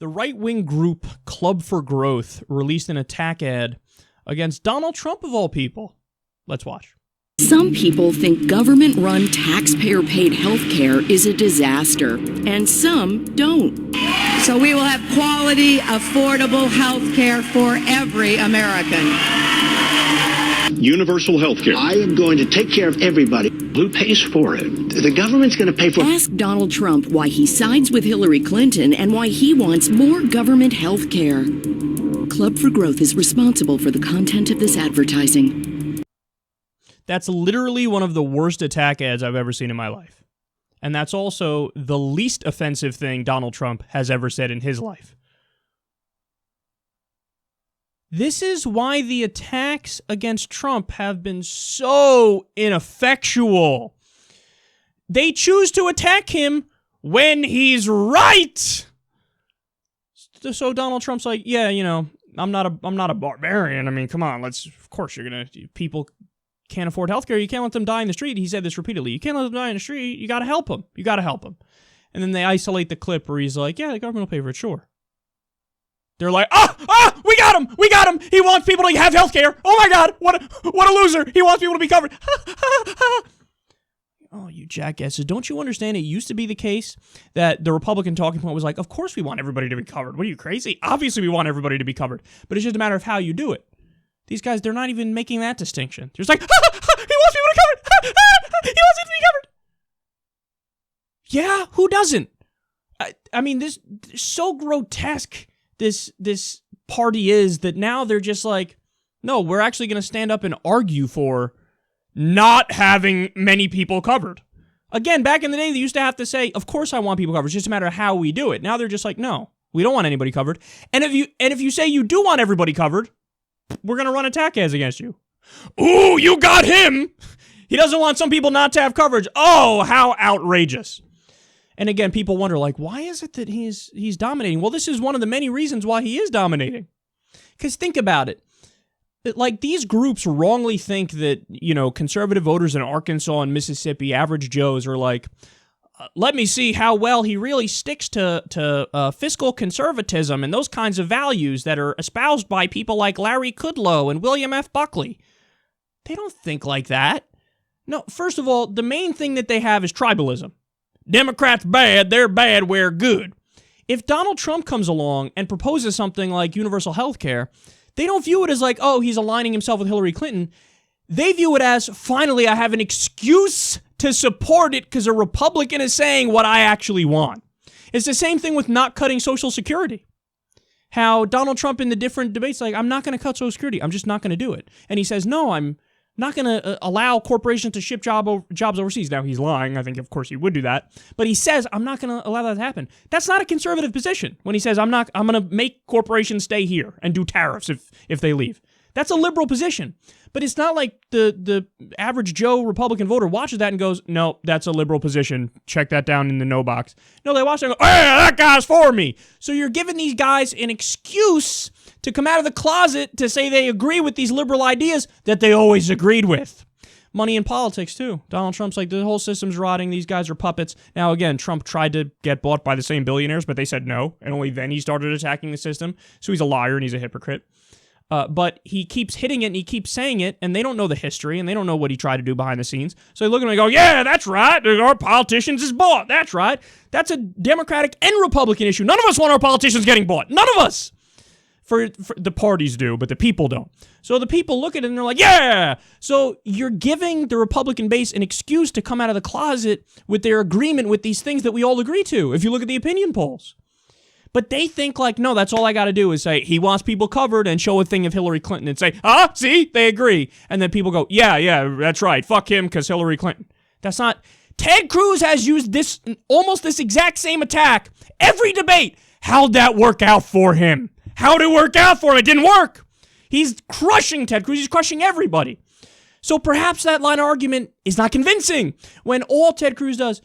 The right-wing group Club for Growth released an attack ad against Donald Trump, of all people. Let's watch. Some people think government-run, taxpayer-paid health care is a disaster, and some don't. So we will have quality, affordable health care for every American. Universal health care. I am going to take care of everybody. Who pays for it? The government's going to pay for it. Ask Donald Trump why he sides with Hillary Clinton and why he wants more government health care. Club for Growth is responsible for the content of this advertising. That's literally one of the worst attack ads I've ever seen in my life. And that's also the least offensive thing Donald Trump has ever said in his life. This is why the attacks against Trump have been so ineffectual. They choose to attack him when he's right. So Donald Trump's like, yeah, you know, I'm not a barbarian. I mean, come on, of course you're going to, people can't afford healthcare. You can't let them die in the street. He said this repeatedly. You can't let them die in the street. You got to help them. You got to help them. And then they isolate the clip where he's like, yeah, the government will pay for it, sure. They're like, we got him! We got him! He wants people to have health care! Oh my god, what a loser! He wants people to be covered! Oh, you jackasses. Don't you understand it used to be the case that the Republican talking point was like, of course we want everybody to be covered. What are you, crazy? Obviously we want everybody to be covered. But it's just a matter of how you do it. These guys, they're not even making that distinction. They're just like, he wants people to be covered! He wants it to be covered! Yeah, who doesn't? I mean, this is so grotesque. This party is that now they're just like, no, we're actually going to stand up and argue for not having many people covered. Again, back in the day, they used to have to say, of course I want people covered. It's just a matter of how we do it. Now they're just like, no, we don't want anybody covered. And if you say you do want everybody covered, we're going to run attack ads against you. Ooh, you got him. He doesn't want some people not to have coverage. Oh, how outrageous. And again, people wonder, like, why is it that he's dominating? Well, this is one of the many reasons why he is dominating. Because think about it. Like, these groups wrongly think that, you know, conservative voters in Arkansas and Mississippi, average Joes, are like, let me see how well he really sticks to fiscal conservatism and those kinds of values that are espoused by people like Larry Kudlow and William F. Buckley. They don't think like that. No, first of all, the main thing that they have is tribalism. Democrats bad, they're bad, we're good. If Donald Trump comes along and proposes something like universal health care, they don't view it as like, oh, he's aligning himself with Hillary Clinton. They view it as, finally, I have an excuse to support it because a Republican is saying what I actually want. It's the same thing with not cutting Social Security. How Donald Trump in the different debates, like, I'm not going to cut Social Security. I'm just not going to do it. And he says, no, I'm not going to allow corporations to ship jobs overseas. Now, he's lying. I think, of course, he would do that. But he says, I'm not going to allow that to happen. That's not a conservative position when he says, I'm going to make corporations stay here and do tariffs if they leave. That's a liberal position. But it's not like the average Joe Republican voter watches that and goes, no, that's a liberal position. Check that down in the no box. No, they watch it and go, hey, that guy's for me. So you're giving these guys an excuse to come out of the closet to say they agree with these liberal ideas that they always agreed with. Money in politics, too. Donald Trump's like, the whole system's rotting. These guys are puppets. Now, again, Trump tried to get bought by the same billionaires, but they said no. And only then he started attacking the system. So he's a liar and he's a hypocrite. But he keeps hitting it and he keeps saying it, and they don't know the history and they don't know what he tried to do behind the scenes. So they look at him and go, yeah, that's right. Our politicians is bought. That's right. That's a Democratic and Republican issue. None of us want our politicians getting bought. None of us. For the parties do, but the people don't. So the people look at it and they're like, yeah! So you're giving the Republican base an excuse to come out of the closet with their agreement with these things that we all agree to, if you look at the opinion polls. But they think like, no, that's all I got to do is say, he wants people covered and show a thing of Hillary Clinton and say, see, they agree. And then people go, yeah, that's right. Fuck him because Hillary Clinton. That's not. Ted Cruz has used almost this exact same attack every debate. How'd that work out for him? How'd it work out for him? It didn't work. He's crushing Ted Cruz. He's crushing everybody. So perhaps that line of argument is not convincing when all Ted Cruz does,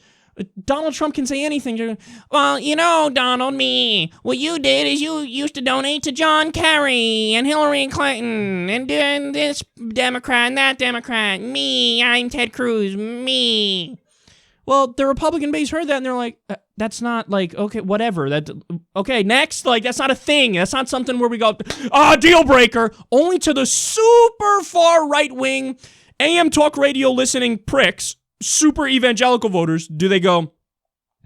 Donald Trump can say anything. Well, you know, Donald, what you did is you used to donate to John Kerry and Hillary Clinton and this Democrat and that Democrat. I'm Ted Cruz. Well, the Republican base heard that and they're like, that's not like, okay, whatever. Okay, next. Like, that's not a thing. That's not something where we go, deal breaker. Only to the super far right wing AM talk radio listening pricks, super evangelical voters, do they go,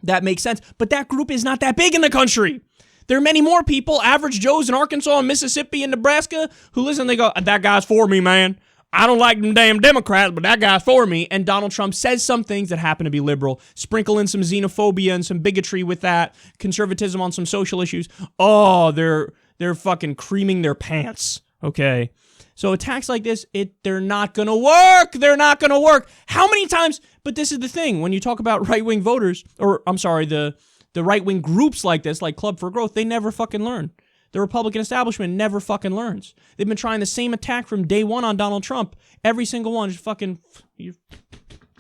that makes sense. But that group is not that big in the country. There are many more people, average Joes in Arkansas and Mississippi and Nebraska, who listen, they go, that guy's for me, man. I don't like them damn Democrats, but that guy's for me. And Donald Trump says some things that happen to be liberal, sprinkle in some xenophobia and some bigotry with that, conservatism on some social issues. Oh, they're fucking creaming their pants, okay? So attacks like this, they're not going to work. They're not going to work. How many times? But this is the thing. When you talk about right-wing voters, or I'm sorry, the right-wing groups like this, like Club for Growth, they never fucking learn. The Republican establishment never fucking learns. They've been trying the same attack from day one on Donald Trump. Every single one just fucking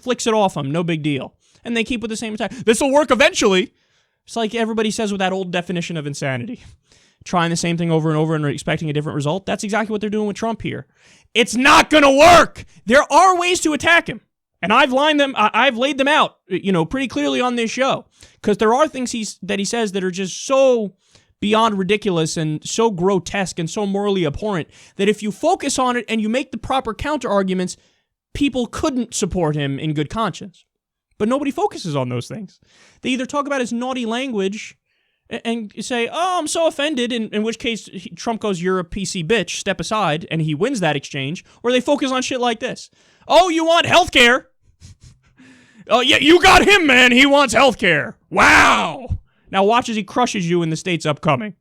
flicks it off him. No big deal. And they keep with the same attack. This will work eventually. It's like everybody says with that old definition of insanity. Trying the same thing over and over and expecting a different result. That's exactly what they're doing with Trump here. It's not going to work. There are ways to attack him. And I've laid them out, pretty clearly on this show. Because there are things that he says that are just so beyond ridiculous and so grotesque and so morally abhorrent that if you focus on it and you make the proper counter arguments, people couldn't support him in good conscience. But nobody focuses on those things. They either talk about his naughty language and say, oh, I'm so offended, in which case Trump goes, you're a PC bitch, step aside, and he wins that exchange, or they focus on shit like this. Oh, you want healthcare? Oh, yeah, you got him, man. He wants healthcare. Wow. Now watch as he crushes you in the states upcoming.